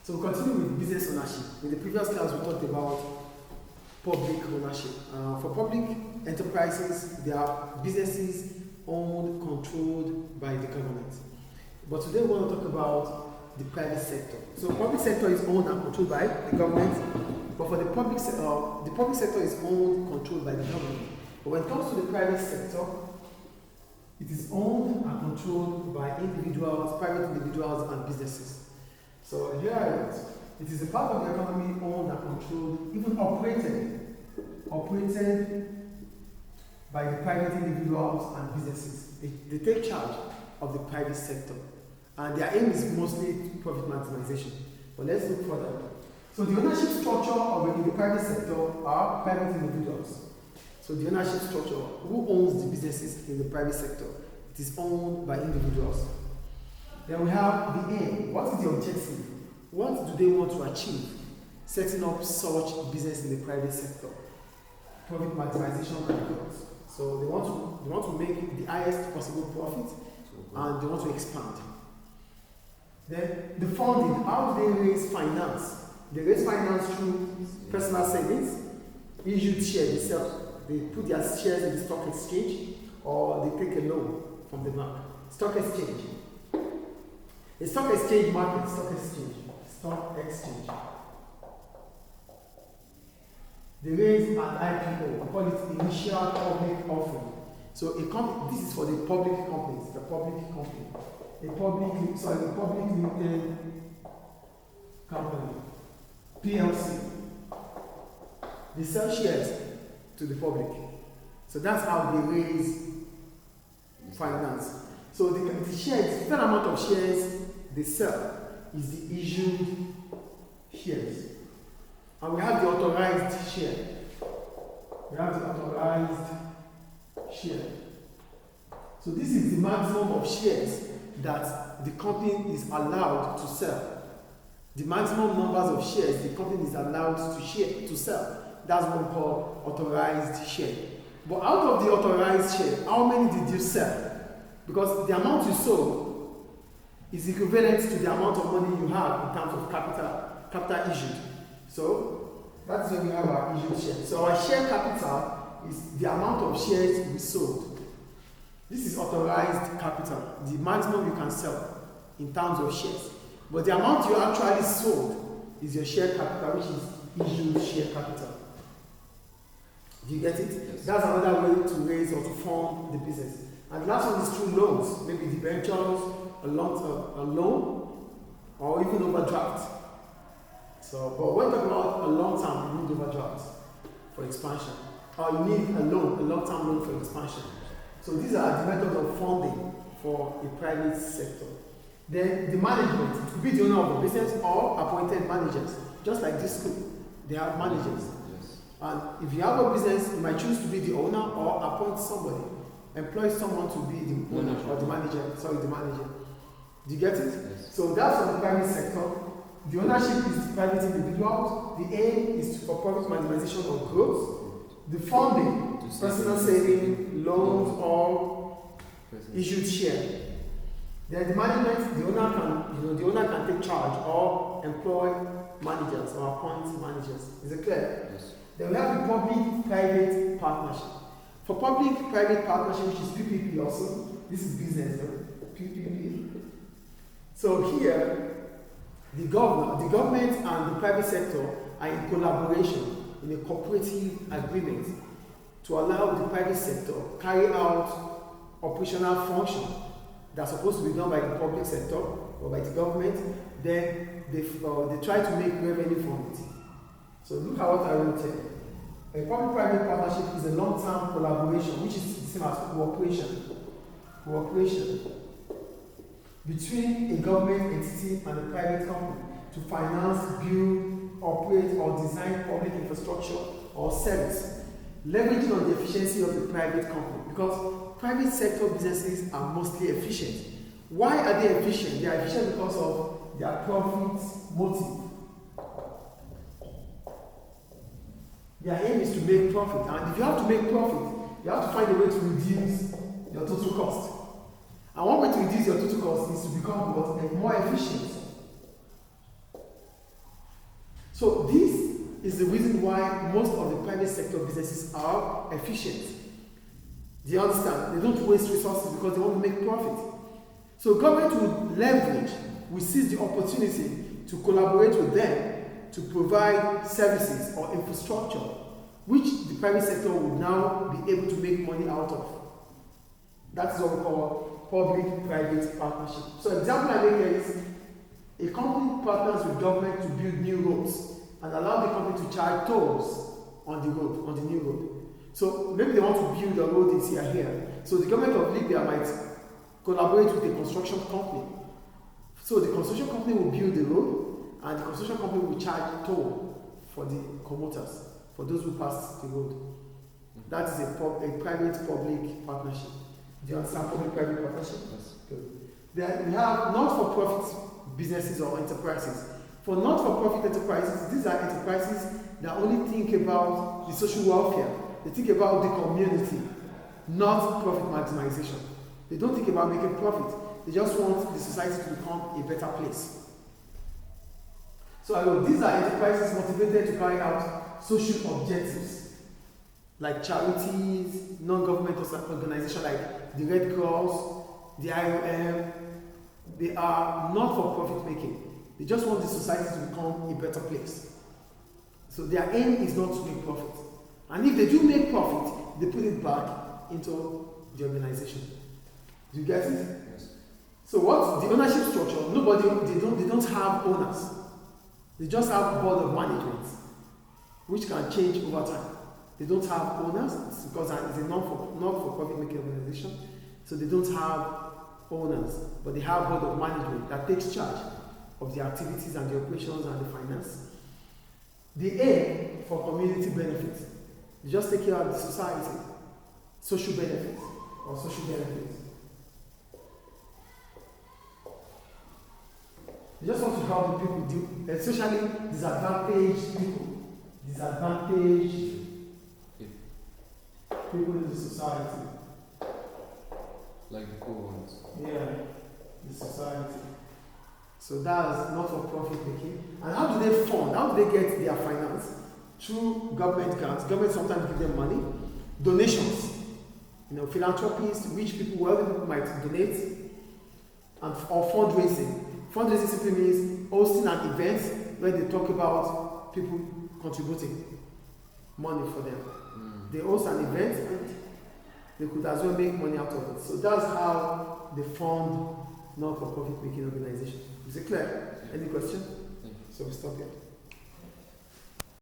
So we continue with business ownership. In the previous class, we talked about public ownership. For public enterprises, they are businesses owned, controlled by the government. But today we want to talk about the private sector. So public sector is owned and controlled by the government, but for the public sector is owned and controlled by the government. But when it comes to the private sector, it is owned and controlled by individuals, private individuals and businesses. So here it is a part of the economy owned and controlled, even operated by the private individuals and businesses. They take charge of the private sector, and their aim is mostly profit maximization. But let's look further. So the ownership structure in the private sector are private individuals. So the ownership structure, who owns the businesses in the private sector? It is owned by individuals. Then we have the aim. What is the objective? What do they want to achieve setting up such business in the private sector? Profit maximization and growth. So they want to make the highest possible profit, and they want to expand. Then the funding. How do they raise finance? They raise finance through personal savings, issued shares themselves. They put their shares in the stock exchange, or they take a loan from the bank. Stock exchange. A stock exchange market, stock exchange. They raise an IPO, we call it initial public offering. So this is for the public companies, a public limited company, PLC. They sell shares to the public. So that's how they raise finance. So the shares, certain amount of shares they sell is the issued shares. And we have the authorized share. So this is the maximum of shares that the company is allowed to sell. The maximum numbers of shares the company is allowed to sell. That's what we call authorized share. But out of the authorized share, how many did you sell? Because the amount you sold is equivalent to the amount of money you have in terms of capital issued. So that's when we have our issued shares. So our share capital is the amount of shares we sold. This is authorized capital, the maximum you can sell in terms of shares. But the amount you actually sold is your share capital, which is issued share capital. Do you get it? Yes. That's another way to raise or to fund the business. And the last one is through loans, maybe debentures, a loan, or even overdraft. So, but when talking about a long term, you need overdraft for expansion, or you need a long-term loan for expansion. So these are the methods of funding for a private sector. Then the management, it could be the owner of the business or appointed managers, just like this school, they have managers. Yes. And if you have a business, you might choose to be the owner or appoint somebody, employ someone to be the owner or the manager. Do you get it? Yes. So that's for the private sector. The ownership is private individuals. The aim is for profit maximization or growth. The funding, personal saving, loans, or issued share. Then the management, the owner can take charge or employ managers or appoint managers. Is it clear? Yes. Then we have the public-private partnership. For public-private partnership, which is PPP also, this is business, PPP. So here, the government and the private sector are in collaboration, in a cooperative agreement to allow the private sector carry out operational function that's supposed to be done by the public sector or by the government. Then they try to make revenue from it. So look at what I wrote here. A public-private partnership is a long-term collaboration, which is the same as cooperation between a government entity and a private company to finance, build, operate, or design public infrastructure or service, leveraging on the efficiency of the private company. Because private sector businesses are mostly efficient. Why are they efficient? They are efficient because of their profit motive. Their aim is to make profit, and if you have to make profit, you have to find a way to reduce your total cost. And one way to reduce your total cost is to become more efficient. So this is the reason why most of the private sector businesses are efficient. Do you understand? They don't waste resources because they want to make profit. So government will leverage, will seize the opportunity to collaborate with them to provide services or infrastructure which the private sector would now be able to make money out of. That is what we call public-private partnership. So example I make here is a company partners with government to build new roads and allow the company to charge tolls on the road, on the new road. So maybe they want to build a road here. So the government of Libya might collaborate with a construction company. So the construction company will build the road and the construction company will charge toll for the commuters, for those who pass the road. That is a private-public partnership. Do you understand public-private partnership? Yes. Good. Then we have not-for-profit businesses or enterprises. For not-for-profit enterprises, these are enterprises that only think about the social welfare. They think about the community, not profit maximization. They don't think about making profit. They just want the society to become a better place. So these are enterprises motivated to carry out social objectives, like charities, non-government organizations like the Red Cross, the IOM. They are not for profit making. They just want the society to become a better place. So their aim is not to make profit. And if they do make profit, they put it back into the organization. Do you get it? Yes. So what's the ownership structure? They don't have owners. They just have a board of management, which can change over time. They don't have owners because it's a not-for-profit making organization. So they don't have owners, but they have a board of management that takes charge of the activities and the operations and the finance. The aim for community benefits. They just take care of the society, social benefits or social benefits. They just want to help the people, especially disadvantaged people. Disadvantaged people in the society. Like the poor ones. Yeah, the society. So that's not for profit making. And how do they fund? How do they get their finance? Through government grants. Government sometimes give them money. Donations. Philanthropies, rich people, wealthy people might donate. Or fundraising. Fundraising simply means hosting an event where they talk about people contributing money for them. They host an event and they could as well make money out of it. So that's how they fund not-for-profit making organizations. Is it clear? Any question? So we stop here.